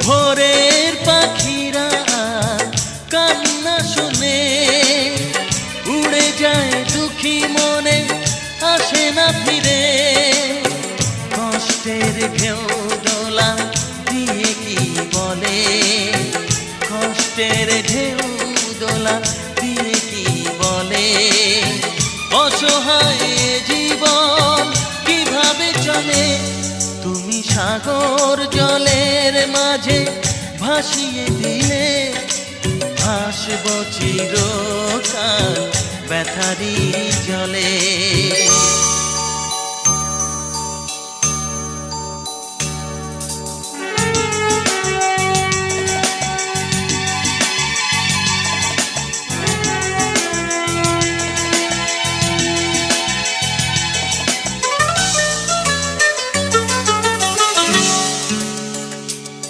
ভোরের পাখিরা কান্না শুনে উড়ে যায় দুঃখী মনে, আসে না ফিরে। কষ্টের ঢেউ দোলা দিয়ে কি বলে, কষ্টের ঢেউ দোলা দিয়ে কি বলে, অসহায় জীবন কিভাবে চলে। তুমি সাগর জলের মাঝে ভাসিয়ে দিলে, ভাসব চিরকাল ব্যথারি জলে।